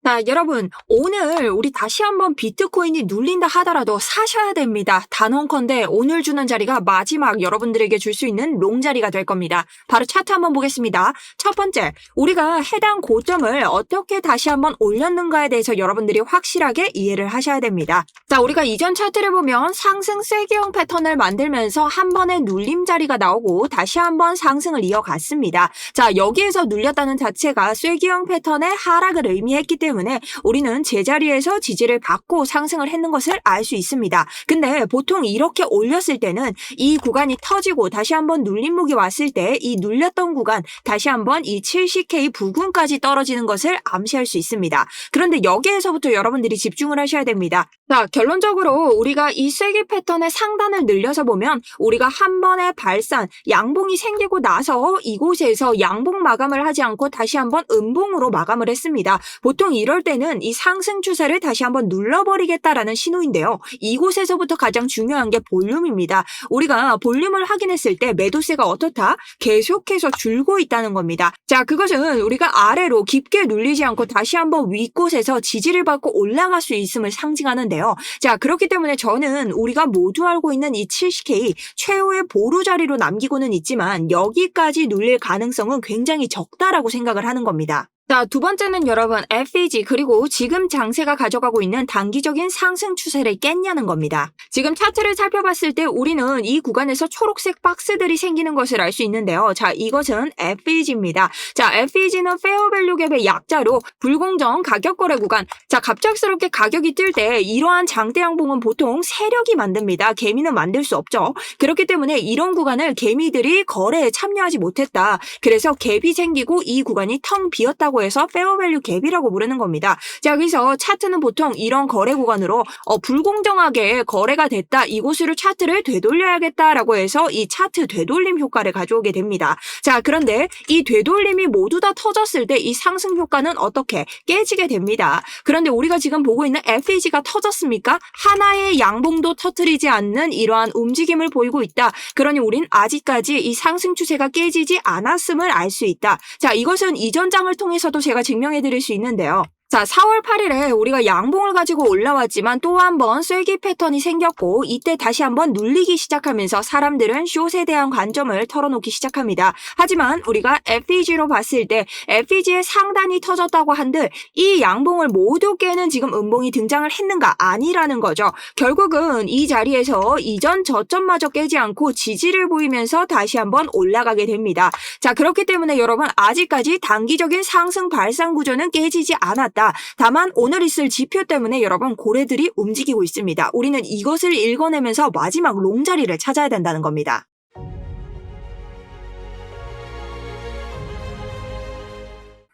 자, 여러분, 오늘 우리 다시 한번 비트코인이 눌린다 하더라도 사셔야 됩니다. 단언컨대 오늘 주는 자리가 마지막 여러분들에게 줄 수 있는 롱 자리가 될 겁니다. 바로 차트 한번 보겠습니다. 첫 번째, 우리가 해당 고점을 어떻게 다시 한번 올렸는가에 대해서 여러분들이 확실하게 이해를 하셔야 됩니다. 자, 우리가 이전 차트를 보면 상승 쐐기형 패턴을 만들면서 한 번의 눌림 자리가 나오고 다시 한번 상승을 이어갔습니다. 자, 여기에서 눌렸다는 자체가 쐐기형 패턴의 하락을 의미했기 때문에 우리는 제자리에서 지지를 받고 상승을 했는 것을 알 수 있습니다. 근데 보통 이렇게 올렸을 때는 이 구간이 터지고 다시 한번 눌림목이 왔을 때 이 눌렸던 구간 다시 한번 이 70K 부근까지 떨어지는 것을 암시할 수 있습니다. 그런데 여기에서부터 여러분들이 집중을 하셔야 됩니다. 자, 결론적으로 우리가 이 쐐기 패턴의 상단을 늘려서 보면 우리가 한 번의 발산, 양봉이 생기고 나서 이곳에서 양봉 마감을 하지 않고 다시 한번 음봉으로 마감을 했습니다. 보통 이럴 때는 이 상승 추세를 다시 한번 눌러버리겠다라는 신호인데요. 이곳에서부터 가장 중요한 게 볼륨입니다. 우리가 볼륨을 확인했을 때 매도세가 어떻다? 계속해서 줄고 있다는 겁니다. 자, 그것은 우리가 아래로 깊게 눌리지 않고 다시 한번 윗곳에서 지지를 받고 올라갈 수 있음을 상징하는데요. 자, 그렇기 때문에 저는 우리가 모두 알고 있는 이 70K 최후의 보루 자리로 남기고는 있지만 여기까지 눌릴 가능성은 굉장히 적다라고 생각을 하는 겁니다. 자, 두 번째는 여러분 FEG 그리고 지금 장세가 가져가고 있는 단기적인 상승 추세를 깼냐는 겁니다. 지금 차트를 살펴봤을 때 우리는 이 구간에서 초록색 박스들이 생기는 것을 알 수 있는데요. 자, 이것은 FEG입니다. 자, FEG는 페어밸류 갭의 약자로 불공정 가격 거래 구간. 자, 갑작스럽게 가격이 뜰 때 이러한 장대 양봉은 보통 세력이 만듭니다. 개미는 만들 수 없죠. 그렇기 때문에 이런 구간을 개미들이 거래에 참여하지 못했다. 그래서 갭이 생기고 이 구간이 텅 비었다고 해서 페어밸류 갭이라고 부르는 겁니다. 자, 여기서 차트는 보통 이런 거래 구간으로 불공정하게 거래가 됐다. 이곳으로 차트를 되돌려야겠다라고 해서 이 차트 되돌림 효과를 가져오게 됩니다. 자, 그런데 이 되돌림이 모두 다 터졌을 때 이 상승 효과는 어떻게 깨지게 됩니다. 그런데 우리가 지금 보고 있는 FEG가 터졌습니까? 하나의 양봉도 터뜨리지 않는 이러한 움직임을 보이고 있다. 그러니 우린 아직까지 이 상승 추세가 깨지지 않았음을 알 수 있다. 자, 이것은 이전 장을 통해서 도 제가 증명해 드릴 수 있는데요. 자, 4월 8일에 우리가 양봉을 가지고 올라왔지만 또 한 번 쐐기 패턴이 생겼고 이때 다시 한번 눌리기 시작하면서 사람들은 숏에 대한 관점을 털어놓기 시작합니다. 하지만 우리가 FEG로 봤을 때 FEG의 상단이 터졌다고 한들 이 양봉을 모두 깨는 지금 음봉이 등장을 했는가? 아니라는 거죠. 결국은 이 자리에서 이전 저점마저 깨지 않고 지지를 보이면서 다시 한번 올라가게 됩니다. 자, 그렇기 때문에 여러분 아직까지 단기적인 상승 발상 구조는 깨지지 않았다. 다만 오늘 있을 지표 때문에 여러분 고래들이 움직이고 있습니다. 우리는 이것을 읽어내면서 마지막 롱 자리를 찾아야 된다는 겁니다.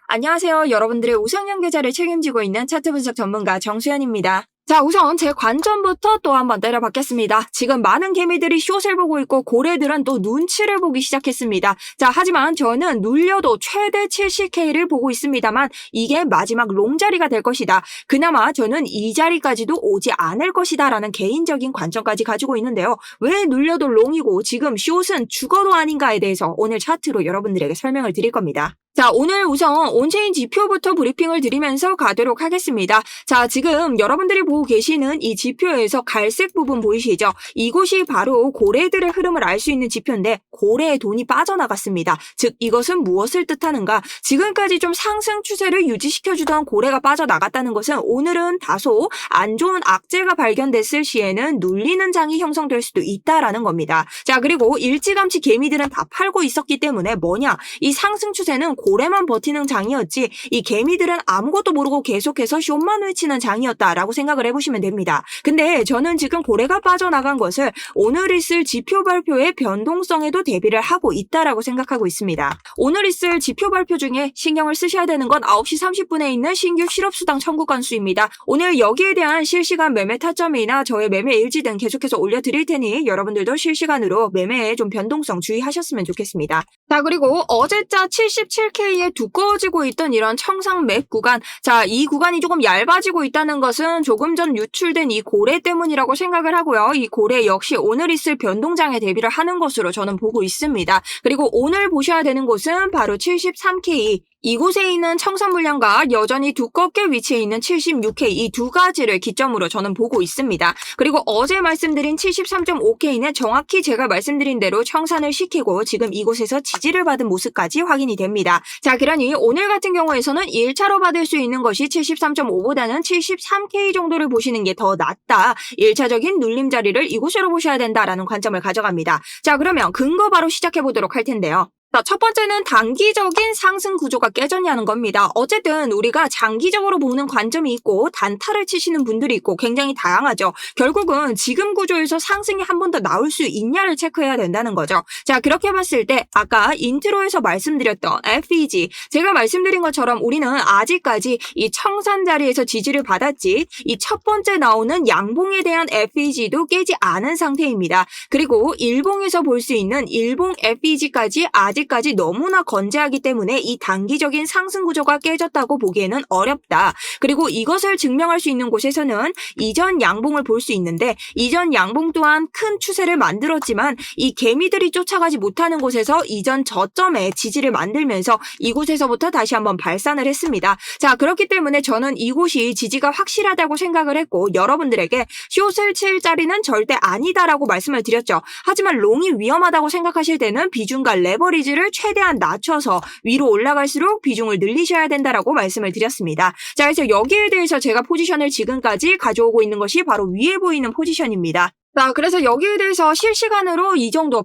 안녕하세요. 여러분들의 우상향 계좌를 책임지고 있는 차트 분석 전문가 정수연입니다. 자, 우선 제 관점부터 또 한번 때려봤겠습니다. 지금 많은 개미들이 숏을 보고 있고 고래들은 또 눈치를 보기 시작했습니다. 자, 하지만 저는 눌려도 최대 70K를 보고 있습니다만 이게 마지막 롱 자리가 될 것이다. 그나마 저는 이 자리까지도 오지 않을 것이다 라는 개인적인 관점까지 가지고 있는데요. 왜 눌려도 롱이고 지금 숏은 죽어도 아닌가에 대해서 오늘 차트로 여러분들에게 설명을 드릴 겁니다. 자, 오늘 우선 온체인 지표부터 브리핑을 드리면서 가도록 하겠습니다. 자, 지금 여러분들이 보고 계시는 이 지표에서 갈색 부분 보이시죠? 이곳이 바로 고래들의 흐름을 알 수 있는 지표인데 고래의 돈이 빠져나갔습니다. 즉 이것은 무엇을 뜻하는가? 지금까지 좀 상승 추세를 유지시켜주던 고래가 빠져나갔다는 것은 오늘은 다소 안 좋은 악재가 발견됐을 시에는 눌리는 장이 형성될 수도 있다라는 겁니다. 자, 그리고 일찌감치 개미들은 다 팔고 있었기 때문에 뭐냐? 이 상승 추세는 고래만 버티는 장이었지 이 개미들은 아무것도 모르고 계속해서 숏만 외치는 장이었다라고 생각을 해보시면 됩니다. 근데 저는 지금 고래가 빠져나간 것을 오늘 있을 지표 발표의 변동성에도 대비를 하고 있다라고 생각하고 있습니다. 오늘 있을 지표 발표 중에 신경을 쓰셔야 되는 건 9시 30분에 있는 신규 실업수당 청구 건수입니다. 오늘 여기에 대한 실시간 매매 타점이나 저의 매매 일지 등 계속해서 올려드릴 테니 여러분들도 실시간으로 매매에 좀 변동성 주의하셨으면 좋겠습니다. 자, 그리고 어제자 77K에 두꺼워지고 있던 이런 청상 맥 구간, 자, 이 구간이 조금 얇아지고 있다는 것은 조금 전 유출된 이 고래 때문이라고 생각을 하고요. 이 고래 역시 오늘 있을 변동장에 대비를 하는 것으로 저는 보고 있습니다. 그리고 오늘 보셔야 되는 곳은 바로 73K 이곳에 있는 청산 물량과 여전히 두껍게 위치해 있는 76K 이 두 가지를 기점으로 저는 보고 있습니다. 그리고 어제 말씀드린 73.5K는 정확히 제가 말씀드린 대로 청산을 시키고 지금 이곳에서 지지를 받은 모습까지 확인이 됩니다. 자, 그러니 오늘 같은 경우에서는 1차로 받을 수 있는 것이 73.5보다는 73K 정도를 보시는 게 더 낫다. 1차적인 눌림 자리를 이곳으로 보셔야 된다라는 관점을 가져갑니다. 자, 그러면 근거 바로 시작해 보도록 할 텐데요. 자, 첫 번째는 단기적인 상승 구조가 깨졌냐는 겁니다. 어쨌든 우리가 장기적으로 보는 관점이 있고 단타를 치시는 분들이 있고 굉장히 다양하죠. 결국은 지금 구조에서 상승이 한 번 더 나올 수 있냐를 체크해야 된다는 거죠. 자, 그렇게 봤을 때 아까 인트로에서 말씀드렸던 FEG 제가 말씀드린 것처럼 우리는 아직까지 이 청산 자리에서 지지를 받았지 이 첫 번째 나오는 양봉에 대한 FEG도 깨지 않은 상태입니다. 그리고 일봉에서 볼 수 있는 일봉 FEG까지 아직까지 너무나 건재하기 때문에 이 단기적인 상승 구조가 깨졌다고 보기에는 어렵다. 그리고 이것을 증명할 수 있는 곳에서는 이전 양봉을 볼 수 있는데 이전 양봉 또한 큰 추세를 만들었지만 이 개미들이 쫓아가지 못하는 곳에서 이전 저점에 지지를 만들면서 이곳에서부터 다시 한번 발산을 했습니다. 자, 그렇기 때문에 저는 이곳이 지지가 확실하다고 생각을 했고 여러분들에게 숏을 칠 자리는 절대 아니다라고 말씀을 드렸죠. 하지만 롱이 위험하다고 생각하실 때는 비중과 레버리지를 최대한 낮춰서 위로 올라갈수록 비중을 늘리셔야 된다라고 말씀을 드렸습니다. 자, 그래서 여기에 대해서 제가 포지션을 지금까지 가져오고 있는 것이 바로 위에 보이는 포지션입니다. 자, 그래서 여기에 대해서 실시간으로 이 정도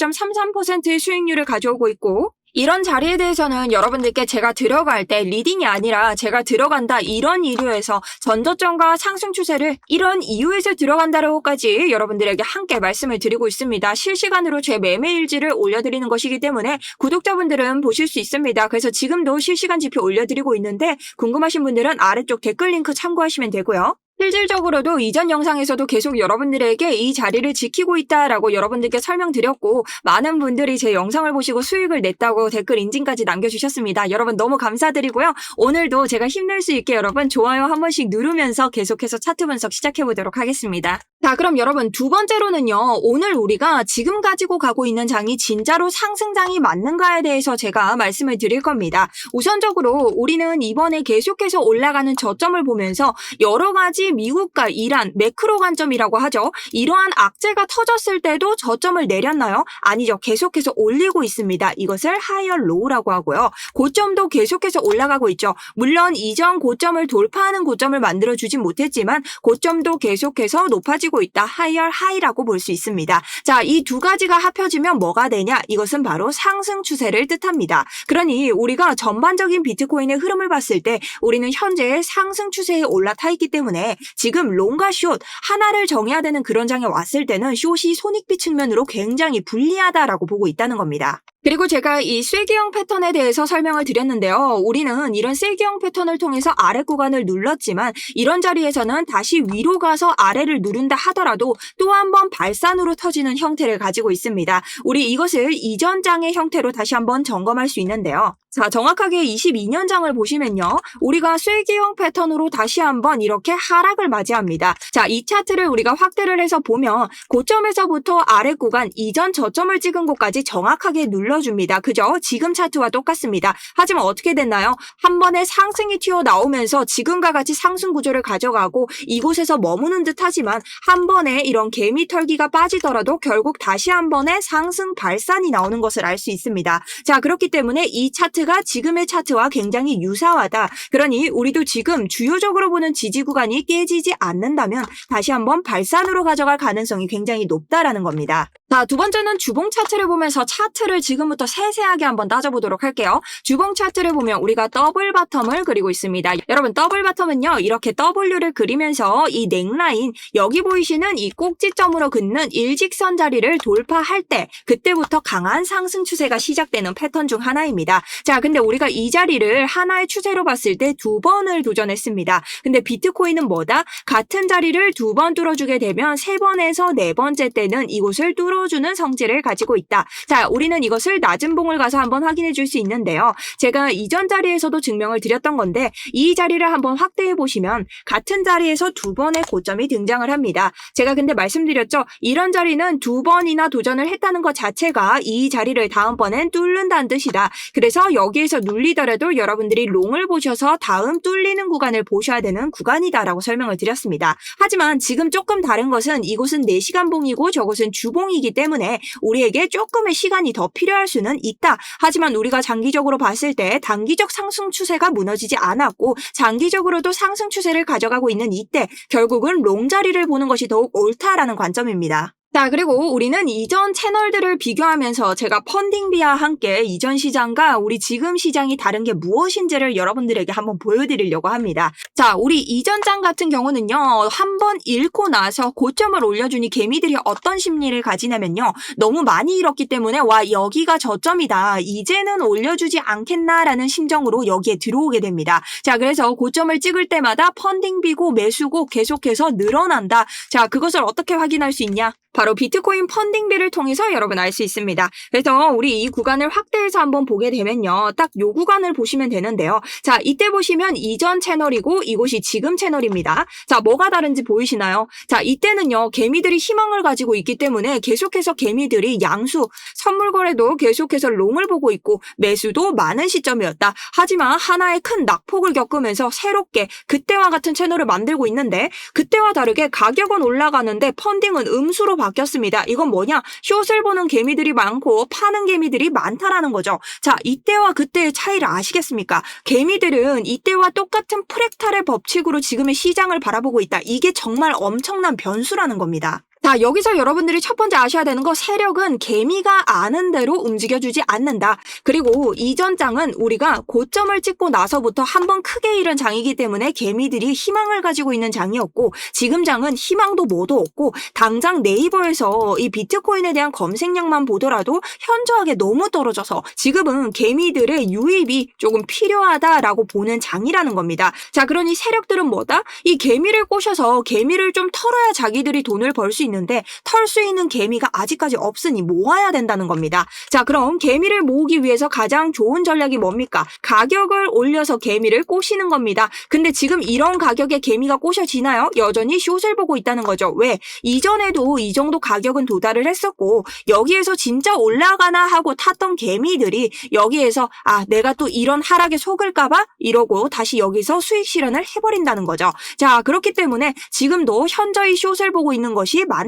121.33%의 수익률을 가져오고 있고 이런 자리에 대해서는 여러분들께 제가 들어갈 때 리딩이 아니라 제가 들어간다 이런 이유에서 전저점과 상승 추세를 이런 이유에서 들어간다라고까지 여러분들에게 함께 말씀을 드리고 있습니다. 실시간으로 제 매매일지를 올려드리는 것이기 때문에 구독자분들은 보실 수 있습니다. 그래서 지금도 실시간 지표 올려드리고 있는데 궁금하신 분들은 아래쪽 댓글 링크 참고하시면 되고요. 실질적으로도 이전 영상에서도 계속 여러분들에게 이 자리를 지키고 있다라고 여러분들께 설명드렸고 많은 분들이 제 영상을 보시고 수익을 냈다고 댓글 인증까지 남겨주셨습니다. 여러분 너무 감사드리고요. 오늘도 제가 힘낼 수 있게 여러분 좋아요 한 번씩 누르면서 계속해서 차트 분석 시작해보도록 하겠습니다. 자, 그럼 여러분 두 번째로는요. 오늘 우리가 지금 가지고 가고 있는 장이 진짜로 상승장이 맞는가에 대해서 제가 말씀을 드릴 겁니다. 우선적으로 우리는 이번에 계속해서 올라가는 저점을 보면서 여러 가지 미국과 이란 매크로 관점이라고 하죠. 이러한 악재가 터졌을 때도 저점을 내렸나요? 아니죠. 계속해서 올리고 있습니다. 이것을 하이어 로우라고 하고요. 고점도 계속해서 올라가고 있죠. 물론 이전 고점을 돌파하는 고점을 만들어주진 못했지만 고점도 계속해서 높아지고 있다. 하이어 하이라고 볼 수 있습니다. 자, 이 두 가지가 합쳐지면 뭐가 되냐? 이것은 바로 상승 추세를 뜻합니다. 그러니 우리가 전반적인 비트코인의 흐름을 봤을 때 우리는 현재 상승 추세에 올라타 있기 때문에 지금 롱과 숏 하나를 정해야 되는 그런 장에 왔을 때는 숏이 손익비 측면으로 굉장히 불리하다라고 보고 있다는 겁니다. 그리고 제가 이 쐐기형 패턴에 대해서 설명을 드렸는데요. 우리는 이런 쐐기형 패턴을 통해서 아래 구간을 눌렀지만 이런 자리에서는 다시 위로 가서 아래를 누른다 하더라도 또 한 번 발산으로 터지는 형태를 가지고 있습니다. 우리 이것을 이전 장의 형태로 다시 한번 점검할 수 있는데요. 자, 정확하게 22년장을 보시면요. 우리가 쐐기형 패턴으로 다시 한번 이렇게 하락을 맞이합니다. 자, 이 차트를 우리가 확대를 해서 보면 고점에서부터 아래 구간 이전 저점을 찍은 곳까지 정확하게 눌러줍니다. 그죠? 지금 차트와 똑같습니다. 하지만 어떻게 됐나요? 한 번에 상승이 튀어나오면서 지금과 같이 상승 구조를 가져가고 이곳에서 머무는 듯 하지만 한 번에 이런 개미 털기가 빠지더라도 결국 다시 한 번에 상승 발산이 나오는 것을 알 수 있습니다. 자, 그렇기 때문에 이 차트가 지금의 차트와 굉장히 유사하다. 그러니 우리도 지금 주요적으로 보는 지지 구간이 깨지지 않는다면 다시 한번 발산으로 가져갈 가능성이 굉장히 높다라는 겁니다. 자, 두 번째는 주봉 차트를 보면서 차트를 지금부터 세세하게 한번 따져보도록 할게요. 주봉 차트를 보면 우리가 더블 바텀을 그리고 있습니다. 여러분 더블 바텀은요. 이렇게 W를 그리면서 이 넥라인 여기 보이시는 이 꼭지점으로 긋는 일직선 자리를 돌파할 때 그때부터 강한 상승 추세가 시작되는 패턴 중 하나입니다. 자, 근데 우리가 이 자리를 하나의 추세로 봤을 때 두 번을 도전했습니다. 근데 비트코인은 뭐다? 같은 자리를 두 번 뚫어주게 되면 세 번에서 네 번째 때는 이곳을 뚫어주는 성질을 가지고 있다. 자, 우리는 이것을 낮은 봉을 가서 한번 확인해 줄 수 있는데요. 제가 이전 자리에서도 증명을 드렸던 건데 이 자리를 한번 확대해 보시면 같은 자리에서 두 번의 고점이 등장을 합니다. 제가 근데 말씀드렸죠. 이런 자리는 두 번이나 도전을 했다는 것 자체가 이 자리를 다음번엔 뚫는다는 뜻이다. 그래서 여기에서 눌리더라도 여러분들이 롱을 보셔서 다음 뚫리는 구간을 보셔야 되는 구간이다라고 설명을 드렸습니다. 하지만 지금 조금 다른 것은 이곳은 4시간 봉이고 저곳은 주봉이기 때문에 우리에게 조금의 시간이 더 필요할 수는 있다. 하지만 우리가 장기적으로 봤을 때 단기적 상승 추세가 무너지지 않았고 장기적으로도 상승 추세를 가져가고 있는 이때 결국은 롱 자리를 보는 것이 더욱 옳다라는 관점입니다. 자, 그리고 우리는 이전 채널들을 비교하면서 제가 펀딩비와 함께 이전 시장과 우리 지금 시장이 다른 게 무엇인지를 여러분들에게 한번 보여드리려고 합니다. 자, 우리 이전 장 같은 경우는요. 한번 잃고 나서 고점을 올려주니 개미들이 어떤 심리를 가지냐면요. 너무 많이 잃었기 때문에 와 여기가 저점이다. 이제는 올려주지 않겠나라는 심정으로 여기에 들어오게 됩니다. 자, 그래서 고점을 찍을 때마다 펀딩비고 매수고 계속해서 늘어난다. 자, 그것을 어떻게 확인할 수 있냐? 바로 비트코인 펀딩비를 통해서 여러분 알 수 있습니다. 그래서 우리 이 구간을 확대해서 한번 보게 되면요. 딱 요 구간을 보시면 되는데요. 자, 이때 보시면 이전 채널이고 이곳이 지금 채널입니다. 자, 뭐가 다른지 보이시나요? 자, 이때는요. 개미들이 희망을 가지고 있기 때문에 계속해서 개미들이 양수, 선물 거래도 계속해서 롱을 보고 있고 매수도 많은 시점이었다. 하지만 하나의 큰 낙폭을 겪으면서 새롭게 그때와 같은 채널을 만들고 있는데 그때와 다르게 가격은 올라가는데 펀딩은 음수로 바뀌었습니다. 이건 뭐냐? 숏을 보는 개미들이 많고 파는 개미들이 많다라는 거죠. 자, 이때와 그때의 차이를 아시겠습니까? 개미들은 이때와 똑같은 프랙탈의 법칙으로 지금의 시장을 바라보고 있다. 이게 정말 엄청난 변수라는 겁니다. 자, 여기서 여러분들이 첫 번째 아셔야 되는 거 세력은 개미가 아는 대로 움직여주지 않는다. 그리고 이전 장은 우리가 고점을 찍고 나서부터 한번 크게 잃은 장이기 때문에 개미들이 희망을 가지고 있는 장이었고 지금 장은 희망도 뭐도 없고 당장 네이버에서 이 비트코인에 대한 검색량만 보더라도 현저하게 너무 떨어져서 지금은 개미들의 유입이 조금 필요하다라고 보는 장이라는 겁니다. 자, 그러니 세력들은 뭐다? 이 개미를 꼬셔서 개미를 좀 털어야 자기들이 돈을 벌 수 있는데 털 수 있는 개미가 아직까지 없으니 모아야 된다는 겁니다. 자, 그럼 개미를 모으기 위해서 가장 좋은 전략이 뭡니까? 가격을 올려서 개미를 꼬시는 겁니다. 근데 지금 이런 가격에 개미가 꼬셔지나요? 여전히 숏을 보고 있다는 거죠. 왜? 이전에도 이 정도 가격은 도달을 했었고 여기에서 진짜 올라가나 하고 탔던 개미들이 여기에서 내가 또 이런 하락에 속을까봐 이러고 다시 여기서 수익 실현을 해버린다는 거죠. 자, 그렇기 때문에 지금도 현저히 숏을 보고 있는 것이 많다.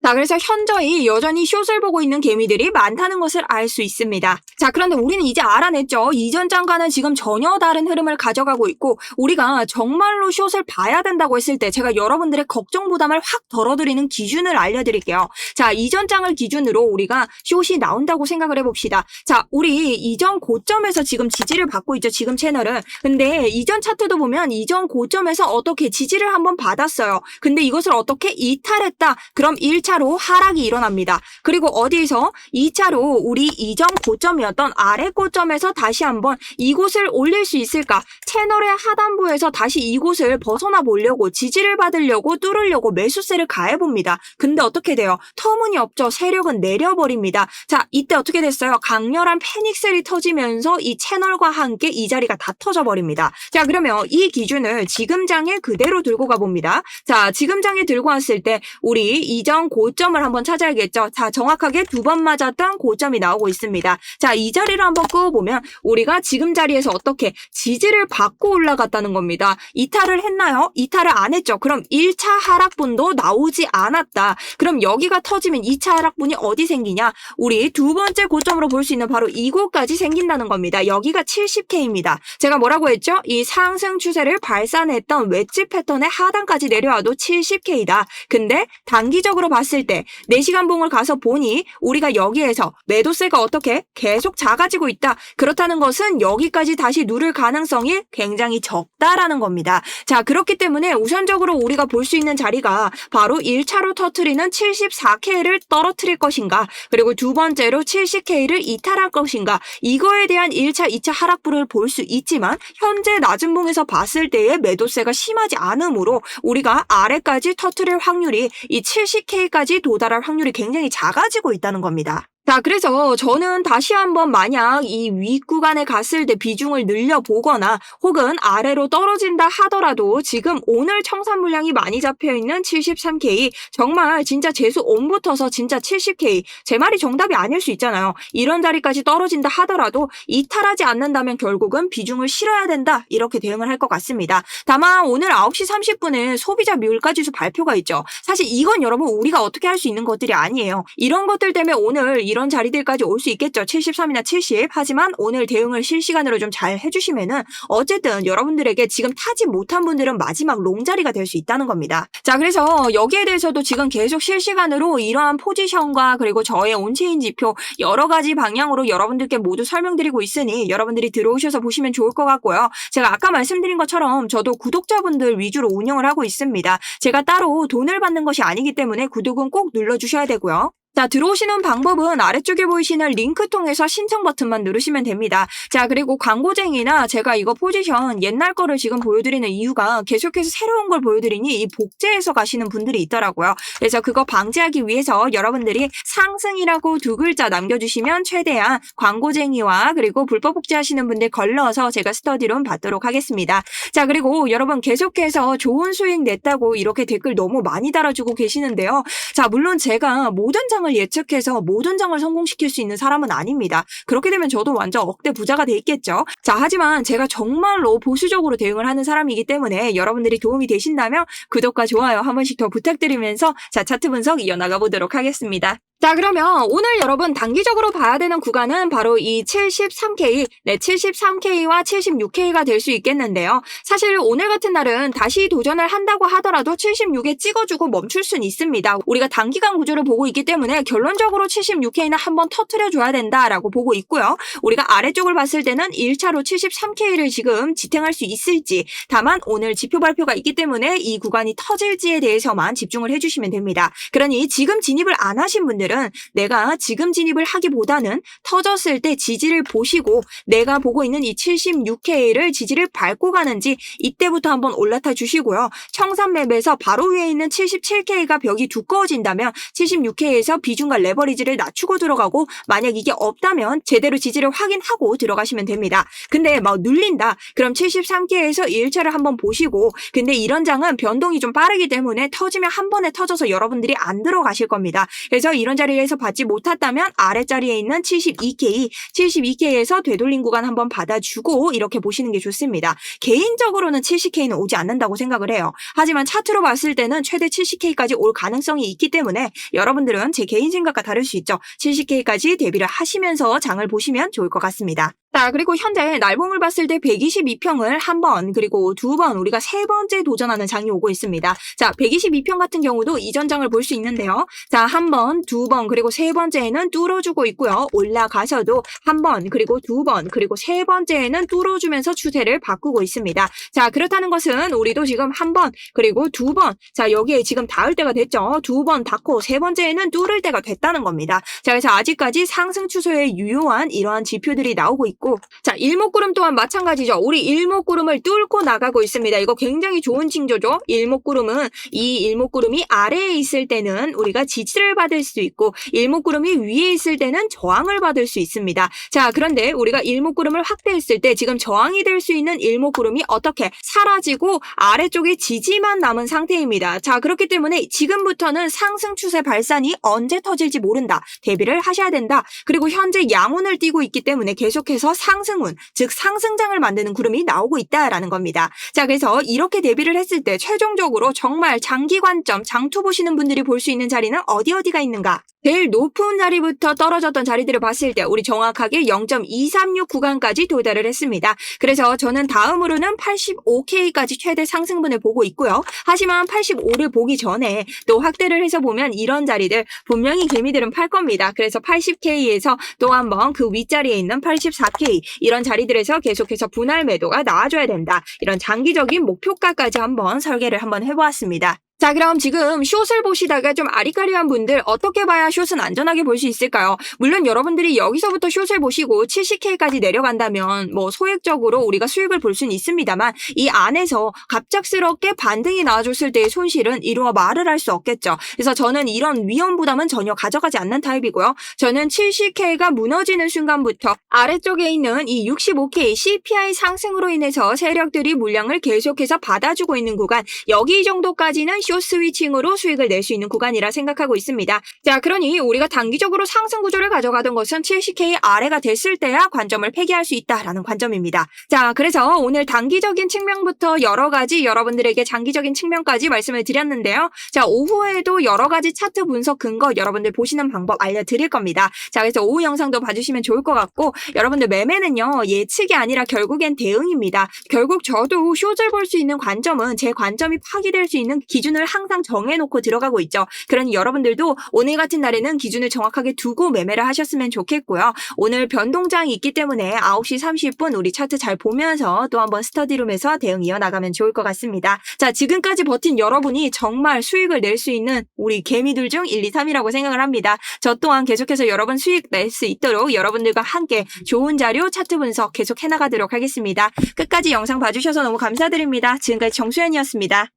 자, 그래서 현저히 여전히 숏을 보고 있는 개미들이 많다는 것을 알 수 있습니다. 자, 그런데 우리는 이제 알아냈죠. 이전 장과는 지금 전혀 다른 흐름을 가져가고 있고 우리가 정말로 숏을 봐야 된다고 했을 때 제가 여러분들의 걱정 부담을 확 덜어드리는 기준을 알려드릴게요. 자, 이전 장을 기준으로 우리가 숏이 나온다고 생각을 해봅시다. 자, 우리 이전 고점에서 지금 지지를 받고 있죠. 지금 채널은. 근데 이전 차트도 보면 이전 고점에서 어떻게 지지를 한번 받았어요. 근데 이것을 어떻게 이탈했다. 그럼 1차로 하락이 일어납니다. 그리고 어디에서 2차로 우리 이전 고점이었던 아래 고점에서 다시 한번 이곳을 올릴 수 있을까? 채널의 하단부에서 다시 이곳을 벗어나 보려고 지지를 받으려고 뚫으려고 매수세를 가해봅니다. 근데 어떻게 돼요? 터무니없죠. 세력은 내려버립니다. 자, 이때 어떻게 됐어요? 강렬한 패닉셀이 터지면서 이 채널과 함께 이 자리가 다 터져버립니다. 자, 그러면 이 기준을 지금 장에 그대로 들고 가봅니다. 자, 지금 장에 들고 왔을 때 우리 이전 고점을 한번 찾아야겠죠. 자, 정확하게 2번 맞았던 고점이 나오고 있습니다. 자, 이 자리를 한번 끄어보면 우리가 지금 자리에서 어떻게 지지를 받고 올라갔다는 겁니다. 이탈을 했나요? 이탈을 안 했죠. 그럼 1차 하락분도 나오지 않았다. 그럼 여기가 터지면 2차 하락분이 어디 생기냐? 우리 두 번째 고점으로 볼 수 있는 바로 이곳까지 생긴다는 겁니다. 여기가 70K입니다. 제가 뭐라고 했죠? 이 상승 추세를 발산했던 웨지 패턴의 하단까지 내려와도 70K다. 근데 단기적으로 봤을 때 4시간 봉을 가서 보니 우리가 여기에서 매도세가 어떻게 계속 작아지고 있다. 그렇다는 것은 여기까지 다시 누를 가능성이 굉장히 적다라는 겁니다. 자, 그렇기 때문에 우선적으로 우리가 볼 수 있는 자리가 바로 1차로 터트리는 74K를 떨어뜨릴 것인가, 그리고 두 번째로 70K를 이탈할 것인가, 이거에 대한 1차, 2차 하락분을 볼 수 있지만 현재 낮은 봉에서 봤을 때의 매도세가 심하지 않으므로 우리가 아래까지 터트릴 확률이 이 70K까지 도달할 확률이 굉장히 작아지고 있다는 겁니다. 자, 그래서 저는 다시 한번 만약 이 윗구간에 갔을 때 비중을 늘려보거나 혹은 아래로 떨어진다 하더라도 지금 오늘 청산 물량이 많이 잡혀있는 73K, 정말 진짜 재수 온 붙어서 진짜 70K, 제 말이 정답이 아닐 수 있잖아요. 이런 자리까지 떨어진다 하더라도 이탈하지 않는다면 결국은 비중을 실어야 된다, 이렇게 대응을 할 것 같습니다. 다만 오늘 9시 30분에 소비자 물가지수 발표가 있죠. 사실 이건 여러분 우리가 어떻게 할 수 있는 것들이 아니에요. 이런 것들 때문에 오늘 이런 자리들까지 올 수 있겠죠. 73이나 70. 하지만 오늘 대응을 실시간으로 좀 잘 해주시면은 어쨌든 여러분들에게 지금 타지 못한 분들은 마지막 롱 자리가 될 수 있다는 겁니다. 자, 그래서 여기에 대해서도 지금 계속 실시간으로 이러한 포지션과 그리고 저의 온체인 지표 여러 가지 방향으로 여러분들께 모두 설명드리고 있으니 여러분들이 들어오셔서 보시면 좋을 것 같고요. 제가 아까 말씀드린 것처럼 저도 구독자분들 위주로 운영을 하고 있습니다. 제가 따로 돈을 받는 것이 아니기 때문에 구독은 꼭 눌러주셔야 되고요. 자, 들어오시는 방법은 아래쪽에 보이시는 링크 통해서 신청 버튼만 누르시면 됩니다. 자, 그리고 광고쟁이나 제가 이거 포지션 옛날 거를 지금 보여드리는 이유가 계속해서 새로운 걸 보여드리니 이 복제해서 가시는 분들이 있더라고요. 그래서 그거 방지하기 위해서 여러분들이 상승이라고 두 글자 남겨주시면 최대한 광고쟁이와 그리고 불법 복제하시는 분들 걸러서 제가 스터디룸 받도록 하겠습니다. 자, 그리고 여러분 계속해서 좋은 수익 냈다고 이렇게 댓글 너무 많이 달아주고 계시는데요. 자, 물론 제가 모든 장을 예측해서 모든 장을 성공시킬 수 있는 사람은 아닙니다. 그렇게 되면 저도 완전 억대 부자가 돼 있겠죠. 자, 하지만 제가 정말로 보수적으로 대응을 하는 사람이기 때문에 여러분들이 도움이 되신다면 구독과 좋아요 한 번씩 더 부탁드리면서 자, 차트 분석 이어나가 보도록 하겠습니다. 자, 그러면 오늘 여러분 단기적으로 봐야 되는 구간은 바로 이 73K, 네, 73K와 76K가 될 수 있겠는데요. 사실 오늘 같은 날은 다시 도전을 한다고 하더라도 76에 찍어주고 멈출 수는 있습니다. 우리가 단기간 구조를 보고 있기 때문에 결론적으로 76K는 한번 터트려줘야 된다라고 보고 있고요. 우리가 아래쪽을 봤을 때는 1차로 73K를 지금 지탱할 수 있을지, 다만 오늘 지표 발표가 있기 때문에 이 구간이 터질지에 대해서만 집중을 해주시면 됩니다. 그러니 지금 진입을 안 하신 분들은 내가 지금 진입을 하기보다는 터졌을 때 지지를 보시고 내가 보고 있는 이 76K를 지지를 밟고 가는지 이때부터 한번 올라타 주시고요. 청산 맵에서 바로 위에 있는 77K가 벽이 두꺼워진다면 76K에서 비중과 레버리지를 낮추고 들어가고, 만약 이게 없다면 제대로 지지를 확인하고 들어가시면 됩니다. 근데 막 눌린다. 그럼 73K에서 1차를 한번 보시고, 근데 이런 장은 변동이 좀 빠르기 때문에 터지면 한 번에 터져서 여러분들이 안 들어가실 겁니다. 그래서 이런 자리에서 받지 못했다면 아래자리에 있는 72K, 72K에서 되돌림 구간 한번 받아주고 이렇게 보시는 게 좋습니다. 개인적으로는 70K는 오지 않는다고 생각을 해요. 하지만 차트로 봤을 때는 최대 70K까지 올 가능성이 있기 때문에 여러분들은 제 개인 생각과 다를 수 있죠. 70K까지 대비를 하시면서 장을 보시면 좋을 것 같습니다. 자, 그리고 현재 날봉을 봤을 때 122평을 한 번, 그리고 두 번, 우리가 세 번째 도전하는 장이 오고 있습니다. 자, 122평 같은 경우도 이전 장을 볼 수 있는데요. 자, 한 번, 두 번, 그리고 세 번째에는 뚫어주고 있고요. 올라가서도 한 번, 그리고 두 번, 그리고 세 번째에는 뚫어주면서 추세를 바꾸고 있습니다. 자, 그렇다는 것은 우리도 지금 한 번, 그리고 두 번, 자, 여기에 지금 닿을 때가 됐죠. 두 번 닿고 세 번째에는 뚫을 때가 됐다는 겁니다. 자, 그래서 아직까지 상승 추세에 유효한 이러한 지표들이 나오고 있고, 자, 일목구름 또한 마찬가지죠. 우리 일목구름을 뚫고 나가고 있습니다. 이거 굉장히 좋은 징조죠. 일목구름은 이 일목구름이 아래에 있을 때는 우리가 지지를 받을 수 있고, 일목구름이 위에 있을 때는 저항을 받을 수 있습니다. 자, 그런데 우리가 일목구름을 확대했을 때 지금 저항이 될 수 있는 일목구름이 어떻게 사라지고 아래쪽에 지지만 남은 상태입니다. 자, 그렇기 때문에 지금부터는 상승 추세 발산이 언제 터질지 모른다. 대비를 하셔야 된다. 그리고 현재 양운을 띄고 있기 때문에 계속해서 상승운, 즉 상승장을 만드는 구름이 나오고 있다라는 겁니다. 자, 그래서 이렇게 대비를 했을 때 최종적으로 정말 장기 관점, 장투 보시는 분들이 볼 수 있는 자리는 어디가 있는가? 제일 높은 자리부터 떨어졌던 자리들을 봤을 때 우리 정확하게 0.236 구간까지 도달을 했습니다. 그래서 저는 다음으로는 85K까지 최대 상승분을 보고 있고요. 하지만 85를 보기 전에 또 확대를 해서 보면 이런 자리들 분명히 개미들은 팔 겁니다. 그래서 80K에서 또 한번 그 윗자리에 있는 84K 이런 자리들에서 계속해서 분할 매도가 나와줘야 된다. 이런 장기적인 목표가까지 한번 설계를 한번 해보았습니다. 자, 그럼 지금 숏을 보시다가 좀 아리까리한 분들 어떻게 봐야 숏은 안전하게 볼 수 있을까요? 물론 여러분들이 여기서부터 숏을 보시고 70K까지 내려간다면 뭐 소액적으로 우리가 수익을 볼 수는 있습니다만 이 안에서 갑작스럽게 반등이 나와줬을 때의 손실은 이루어 말을 할 수 없겠죠. 그래서 저는 이런 위험 부담은 전혀 가져가지 않는 타입이고요. 저는 70K가 무너지는 순간부터 아래쪽에 있는 이 65K CPI 상승으로 인해서 세력들이 물량을 계속해서 받아주고 있는 구간, 여기 정도까지는 숏 스위칭으로 수익을 낼 수 있는 구간이라 생각하고 있습니다. 자, 그러니 우리가 단기적으로 상승 구조를 가져가던 것은 70K 아래가 됐을 때야 관점을 폐기할 수 있다라는 관점입니다. 자, 그래서 오늘 단기적인 측면부터 여러 가지 여러분들에게 장기적인 측면까지 말씀을 드렸는데요. 자, 오후에도 여러 가지 차트 분석 근거 여러분들 보시는 방법 알려드릴 겁니다. 자, 그래서 오후 영상도 봐주시면 좋을 것 같고, 여러분들 매매는요, 예측이 아니라 결국엔 대응입니다. 결국 저도 숏을 볼 수 있는 관점은 제 관점이 파기될 수 있는 기준을 항상 정해놓고 들어가고 있죠. 그러니 여러분들도 오늘 같은 날에는 기준을 정확하게 두고 매매를 하셨으면 좋겠고요. 오늘 변동장이 있기 때문에 9시 30분 우리 차트 잘 보면서 또 한번 스터디룸에서 대응 이어나가면 좋을 것 같습니다. 자, 지금까지 버틴 여러분이 정말 수익을 낼 수 있는 우리 개미들 중 1, 2, 3이라고 생각을 합니다. 저 또한 계속해서 여러분 수익 낼 수 있도록 여러분들과 함께 좋은 자료 차트 분석 계속 해나가도록 하겠습니다. 끝까지 영상 봐주셔서 너무 감사드립니다. 지금까지 정수연이었습니다.